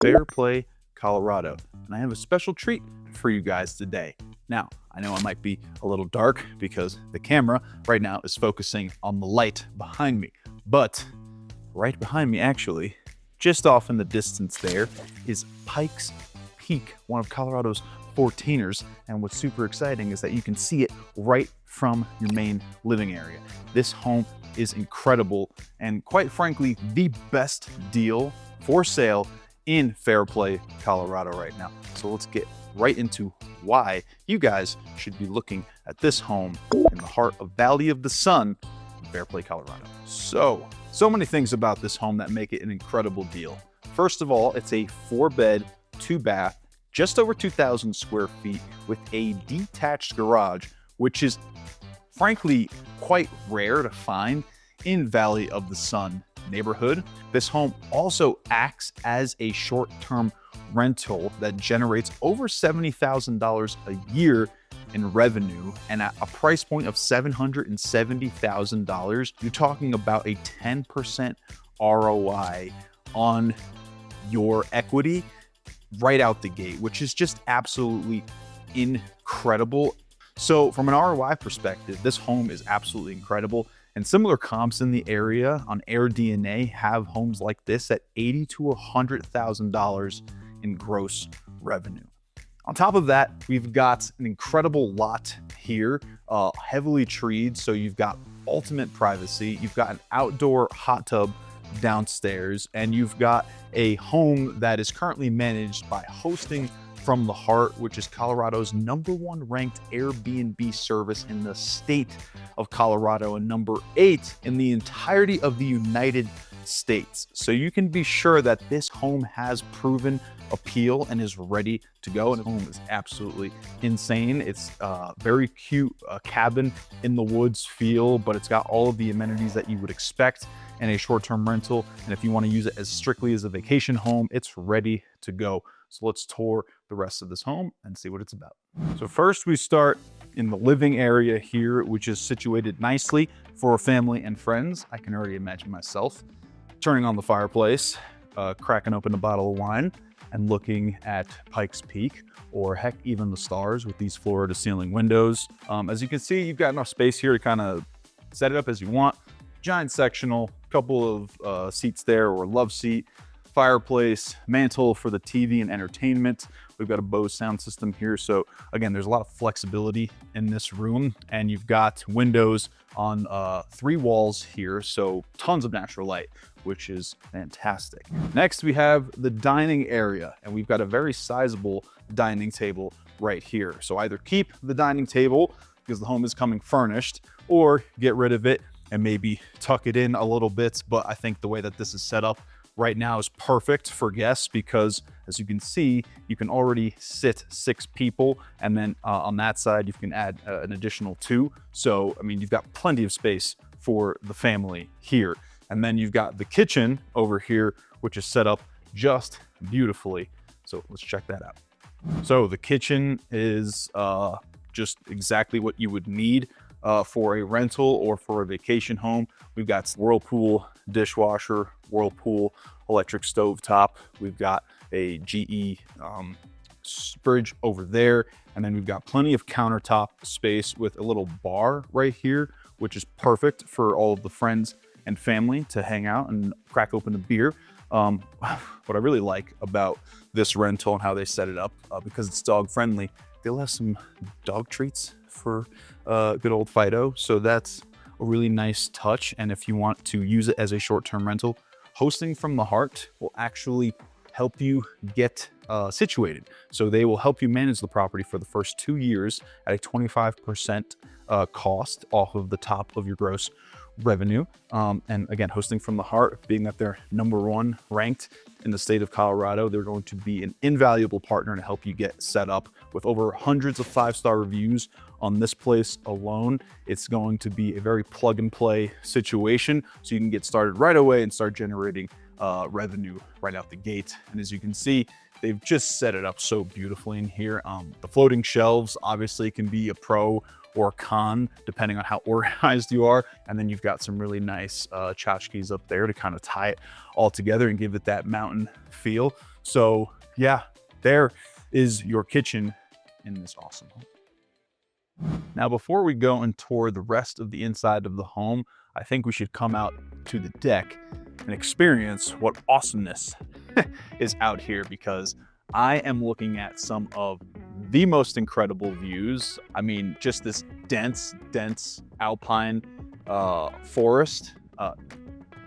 Fairplay, Colorado. And I have a special treat for you guys today. Now, I know I might be a little dark because the camera right now is focusing on the light behind me, but right behind me, actually, just off in the distance there, is Pikes Peak, one of Colorado's 14ers. And what's super exciting is that you can see it right from your main living area. This home is incredible and, quite frankly, the best deal for sale in Fairplay, Colorado right now. So let's get right into why you guys should be looking at this home in the heart of Valley of the Sun in Fairplay, Colorado. So many things about this home that make it an incredible deal. First of all, it's a 4-bed, 2-bath, just over 2,000 square feet with a detached garage, which is frankly quite rare to find in Valley of the Sun neighborhood. This home also acts as a short-term rental that generates over $70,000 a year in revenue, and at a price point of $770,000, you're talking about a 10% ROI on your equity right out the gate, which is just absolutely incredible. So from an ROI perspective, this home is absolutely incredible. And similar comps in the area on AirDNA have homes like this at $80,000 to $100,000 in gross revenue. On top of that, we've got an incredible lot here, heavily treed, so you've got ultimate privacy. You've got an outdoor hot tub downstairs, and you've got a home that is currently managed by Hosting from the Heart, which is Colorado's #1 ranked Airbnb service in the state of Colorado and #8 in the entirety of the United States. So you can be sure that this home has proven appeal and is ready to go. And the home is absolutely insane. It's a very cute cabin in the woods feel, but it's got all of the amenities that you would expect in a short-term rental. And if you want to use it as strictly as a vacation home, it's ready to go. So let's tour the rest of this home and see what it's about. So first we start in the living area here, which is situated nicely for family and friends. I can already imagine myself turning on the fireplace, cracking open a bottle of wine, and looking at Pikes Peak, or heck, even the stars with these floor-to-ceiling windows. As you can see, you've got enough space here to kind of set it up as you want. Giant sectional, couple of seats there, or love seat, fireplace, mantle for the TV and entertainment. We've got a Bose sound system here. So again, there's a lot of flexibility in this room, and you've got windows on 3 walls here. So tons of natural light, which is fantastic. Next, we have the dining area, and we've got a very sizable dining table right here. So either keep the dining table because the home is coming furnished, or get rid of it and maybe tuck it in a little bit. But I think the way that this is set up right now is perfect for guests because, as you can see, you can already sit 6 people, and then on that side you can add an additional 2. So I mean, you've got plenty of space for the family here. And then you've got the kitchen over here, which is set up just beautifully. So let's check that out. So the kitchen is just exactly what you would need for a rental or for a vacation home. We've got Whirlpool dishwasher, Whirlpool electric stove top. We've got a GE fridge over there. And then we've got plenty of countertop space with a little bar right here, which is perfect for all of the friends and family to hang out and crack open a beer. What I really like about this rental and how they set it up, because it's dog friendly, they'll have some dog treats for good old Fido. So that's a really nice touch. And if you want to use it as a short-term rental, Hosting from the Heart will actually help you get situated. So they will help you manage the property for the first 2 years at a 25% cost off of the top of your gross revenue. And again, Hosting from the Heart, being that they're #1 ranked in the state of Colorado, they're going to be an invaluable partner to help you get set up. With over hundreds of 5-star reviews on this place alone, it's going to be a very plug and play situation. So you can get started right away and start generating revenue right out the gate. And as you can see, they've just set it up so beautifully in here. The floating shelves obviously can be a pro or a con, depending on how organized you are. And then you've got some really nice tchotchkes up there to kind of tie it all together and give it that mountain feel. So yeah, there is your kitchen in this awesome home. Now, before we go and tour the rest of the inside of the home, I think we should come out to the deck and experience what awesomeness is out here, because I am looking at some of the most incredible views. I mean, just this dense alpine forest,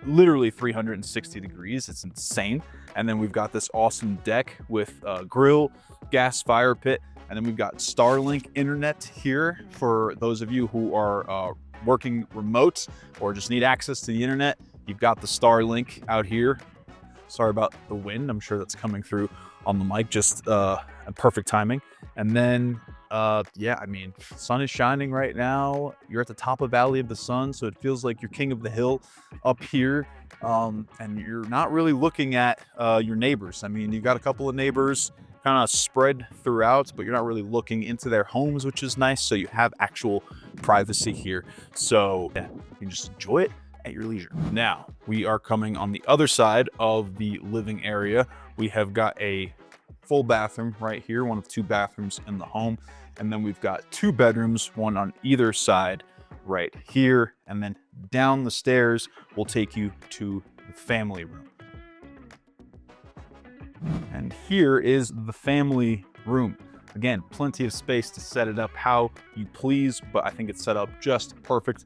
literally 360 degrees. It's insane. And then we've got this awesome deck with a grill, gas fire pit, and then we've got Starlink internet here for those of you who are working remote or just need access to the internet. You've got the Starlink out here. Sorry about the wind. I'm sure that's coming through on the mic, just perfect timing. And then, yeah, I mean, sun is shining right now. You're at the top of Valley of the Sun, so it feels like you're king of the hill up here. And you're not really looking at your neighbors. I mean, you got a couple of neighbors kind of spread throughout, but you're not really looking into their homes, which is nice. So you have actual privacy here. So yeah, you can just enjoy it at your leisure. Now, we are coming on the other side of the living area. We have got a full bathroom right here, one of two bathrooms in the home. And then we've got two bedrooms, one on either side right here. And then down the stairs will take you to the family room. And here is the family room. Again, plenty of space to set it up how you please, but I think it's set up just perfect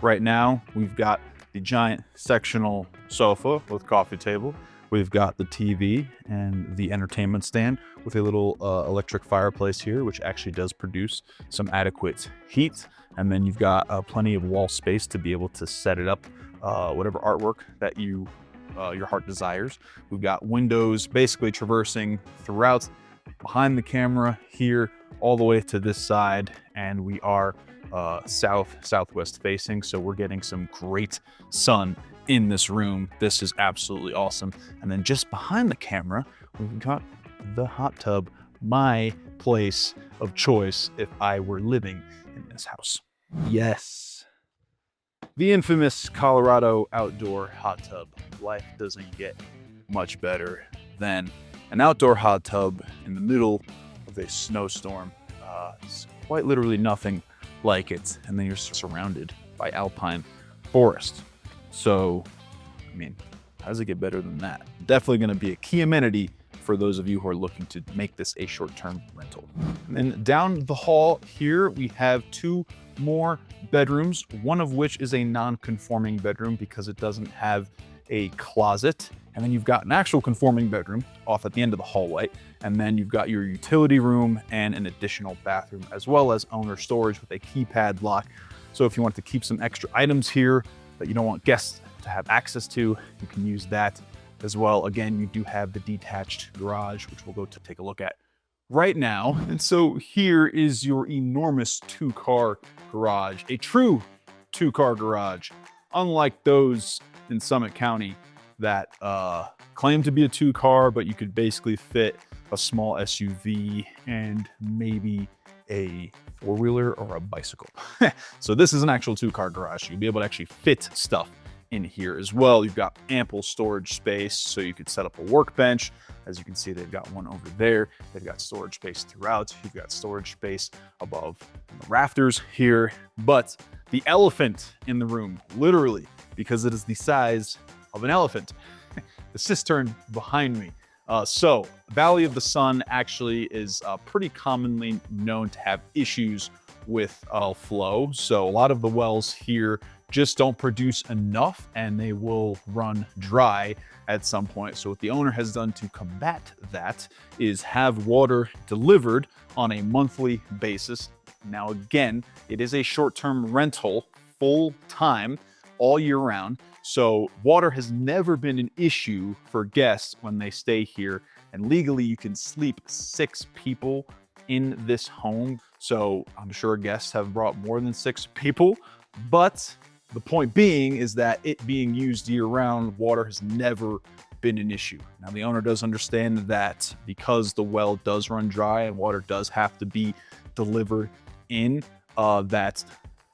right now. We've got the giant sectional sofa with coffee table. We've got the TV and the entertainment stand with a little electric fireplace here, which actually does produce some adequate heat. And then you've got plenty of wall space to be able to set it up, whatever artwork that your heart desires. We've got windows basically traversing throughout behind the camera here all the way to this side, and we are southwest facing, so we're getting some great sun in this room. This is absolutely awesome. And then just behind the camera, we've got the hot tub, my place of choice if I were living in this house. Yes, the infamous Colorado outdoor hot tub. Life doesn't get much better than an outdoor hot tub in the middle of a snowstorm. It's quite literally nothing like it. And then you're surrounded by alpine forest. So, I mean, how does it get better than that? Definitely going to be a key amenity for those of you who are looking to make this a short-term rental. And then down the hall here, we have two more bedrooms, one of which is a non-conforming bedroom because it doesn't have a closet. And then you've got an actual conforming bedroom off at the end of the hallway. And then you've got your utility room and an additional bathroom, as well as owner storage with a keypad lock. So if you want to keep some extra items here that you don't want guests to have access to, you can use that as well. Again, you do have the detached garage, which we'll go to take a look at right now. And so here is your enormous two-car garage, a true two-car garage, unlike those in Summit County that claim to be a two-car, but you could basically fit a small SUV and maybe a four-wheeler or a bicycle. So this is an actual two-car garage. You'll be able to actually fit stuff in here as well. You've got ample storage space, so you could set up a workbench. As you can see, they've got one over there. They've got storage space throughout. You've got storage space above the rafters here. But the elephant in the room, literally, because it is the size of an elephant, the cistern behind me. So Valley of the Sun actually is pretty commonly known to have issues with flow. So a lot of the wells here just don't produce enough and they will run dry at some point. So what the owner has done to combat that is have water delivered on a monthly basis. Now, again, it is a short-term rental, full time, all year round. So water has never been an issue for guests when they stay here. And legally, you can sleep 6 people in this home. So I'm sure guests have brought more than 6 people, but the point being is that it being used year round, water has never been an issue. Now, the owner does understand that because the well does run dry and water does have to be delivered in, that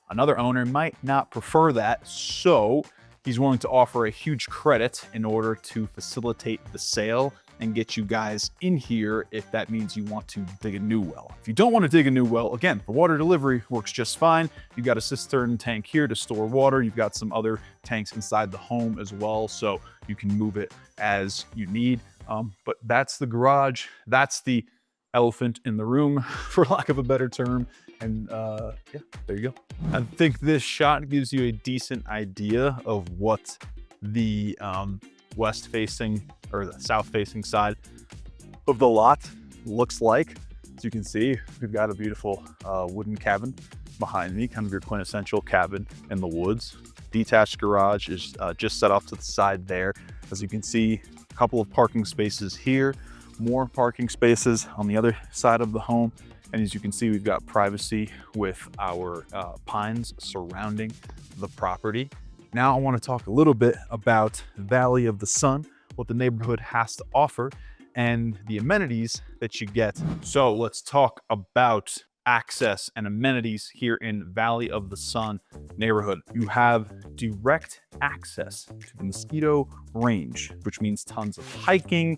another owner might not prefer that. So he's willing to offer a huge credit in order to facilitate the sale and get you guys in here if that means you want to dig a new well. If you don't want to dig a new well, again, the water delivery works just fine. You've got a cistern tank here to store water. You've got some other tanks inside the home as well, so you can move it as you need. But that's the garage. That's the elephant in the room, for lack of a better term. And yeah, there you go. I think this shot gives you a decent idea of what the west facing or the south facing side of the lot looks like. As you can see, we've got a beautiful wooden cabin behind me, kind of your quintessential cabin in the woods. Detached garage is just set off to the side there. As you can see, a couple of parking spaces here, more parking spaces on the other side of the home. And as you can see, we've got privacy with our pines surrounding the property. Now I want to talk a little bit about Valley of the Sun, what the neighborhood has to offer, and the amenities that you get. So let's talk about access and amenities here in Valley of the Sun neighborhood. You have direct access to the mosquito range, which means tons of hiking,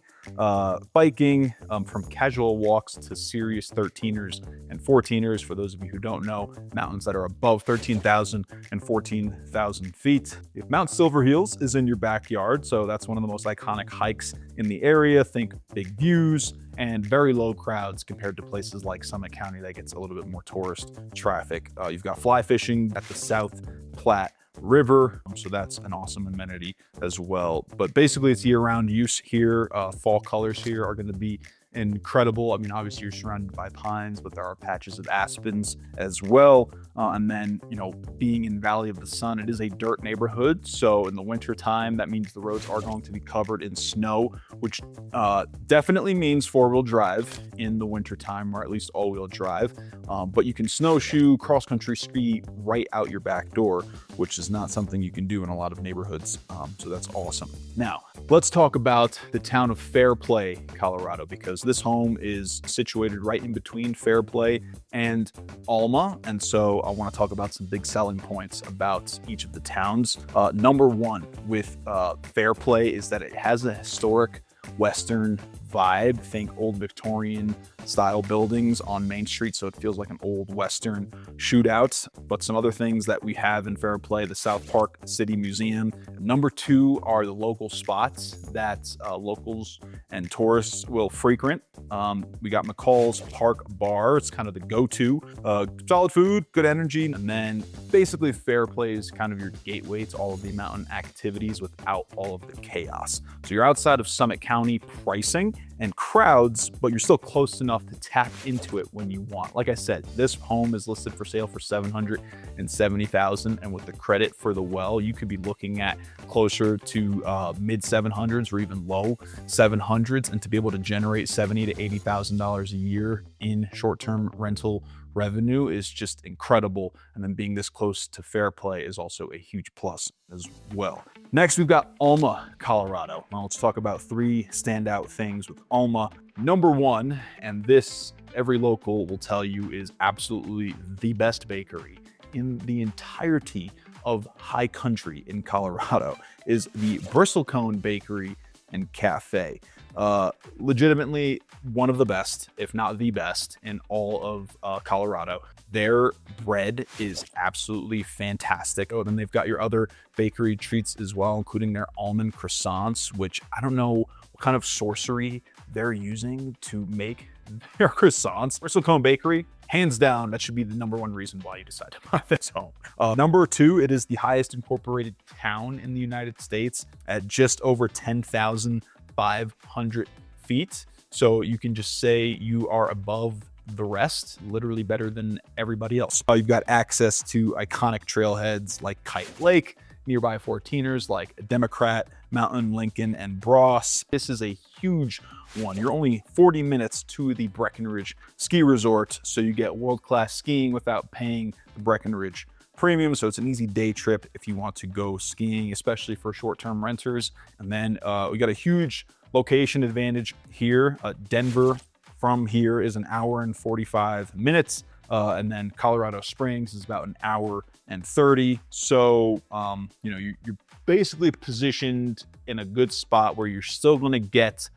biking, from casual walks to serious 13ers and 14ers. For those of you who don't know, mountains that are above 13,000 and 14,000 feet. If Mount Silver Heels is in your backyard, so that's one of the most iconic hikes in the area. Think big views and very low crowds compared to places like Summit County that gets a little bit more tourist traffic. You've got fly fishing at the South Platte River, so that's an awesome amenity as well. But basically it's year-round use here. Fall colors here are going to be incredible. I mean, obviously you're surrounded by pines, but there are patches of aspens as well. And then, you know, being in Valley of the Sun, it is a dirt neighborhood. So in the winter time, that means the roads are going to be covered in snow, which definitely means four-wheel drive in the winter time, or at least all-wheel drive. But you can snowshoe, cross-country ski right out your back door, which is not something you can do in a lot of neighborhoods. So that's awesome. Now, let's talk about the town of Fairplay, Colorado, because this home is situated right in between Fairplay and Alma. And so I want to talk about some big selling points about each of the towns. Number one with Fairplay is that it has a historic Western vibe. Think old Victorian style buildings on Main Street, so it feels like an old Western shootout. But some other things that we have in Fairplay: the South Park City Museum. Number two are the local spots that locals and tourists will frequent. We got McCall's Park Bar. It's kind of the go-to. Solid food, good energy, and then basically Fairplay is kind of your gateway to all of the mountain activities without all of the chaos. So you're outside of Summit County pricing and crowds, but you're still close enough to tap into it when you want. Like I said, this home is listed for sale for $770,000, and with the credit for the well, you could be looking at closer to mid 700s or even low 700s, and to be able to generate $70,000 to $80,000 a year in short-term rental revenue is just incredible. And then being this close to Fairplay is also a huge plus as well. Next, we've got Alma, Colorado. Now let's talk about three standout things with Alma. Number one, and this every local will tell you is absolutely the best bakery in the entirety of high country in Colorado, is the Bristlecone Bakery and Cafe. Legitimately one of the best, if not the best, in all of Colorado. Their bread is absolutely fantastic. Oh, then they've got your other bakery treats as well, including their almond croissants, which I don't know what kind of sorcery they're using to make their croissants. Bristlecone Bakery, hands down, that should be the number one reason why you decide to buy this home. Number two, it is the highest incorporated town in the United States at just over 10,500 feet. So you can just say you are above the rest, literally better than everybody else. You've got access to iconic trailheads like Kite Lake, nearby 14ers like Democrat, Mountain, Lincoln, and Bross. This is a huge one. You're only 40 minutes to the Breckenridge Ski Resort, so you get world-class skiing without paying the Breckenridge premium. So it's an easy day trip if you want to go skiing, especially for short-term renters. And then we got a huge location advantage here. Denver from here is an hour and 45 minutes. And then Colorado Springs is about an hour and 30. So, you know, you're basically positioned in a good spot where you're still going to get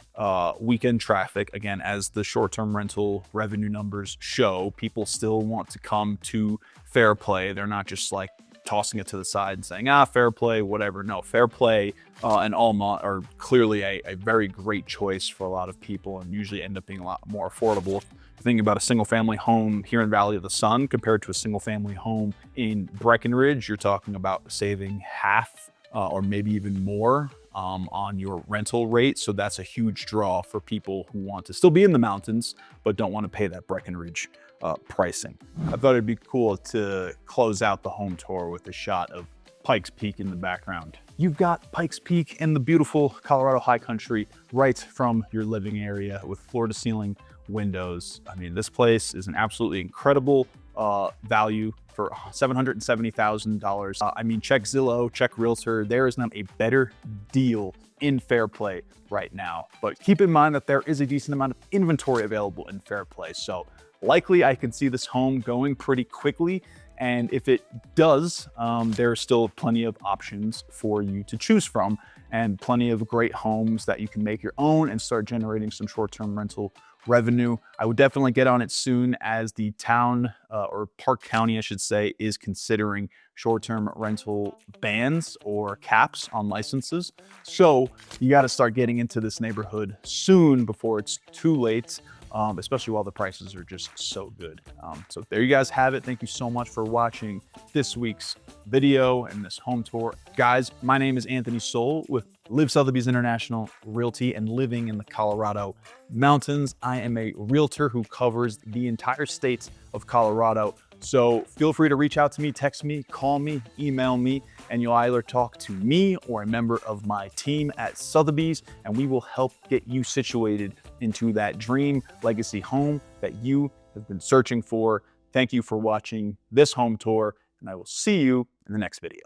weekend traffic. Again, as the short-term rental revenue numbers show, people still want to come to Fairplay. They're not just like tossing it to the side and saying, Fairplay, whatever. No, Fairplay and Alma are clearly a very great choice for a lot of people, and usually end up being a lot more affordable. Thinking about a single family home here in Valley of the Sun compared to a single family home in Breckenridge, you're talking about saving half or maybe even more on your rental rate. So that's a huge draw for people who want to still be in the mountains, but don't want to pay that Breckenridge pricing. I thought it'd be cool to close out the home tour with a shot of Pikes Peak in the background. You've got Pikes Peak in the beautiful Colorado high country right from your living area with floor to ceiling windows. I mean, this place is an absolutely incredible value for $770,000. I mean, check Zillow, check Realtor. There is not a better deal in Fairplay right now. But keep in mind that there is a decent amount of inventory available in Fairplay. So likely I can see this home going pretty quickly. And if it does, there are still plenty of options for you to choose from, and plenty of great homes that you can make your own and start generating some short-term rental revenue. I would definitely get on it soon, as the town or Park County, I should say, is considering short-term rental bans or caps on licenses. So you got to start getting into this neighborhood soon before it's too late. Especially while the prices are just so good. So there you guys have it. Thank you so much for watching this week's video and this home tour. Guys, my name is Anthony Soul with Live Sotheby's International Realty and living in the Colorado mountains. I am a realtor who covers the entire state of Colorado. So feel free to reach out to me, text me, call me, email me, and you'll either talk to me or a member of my team at Sotheby's, and we will help get you situated into that dream legacy home that you have been searching for. Thank you for watching this home tour, and I will see you in the next video.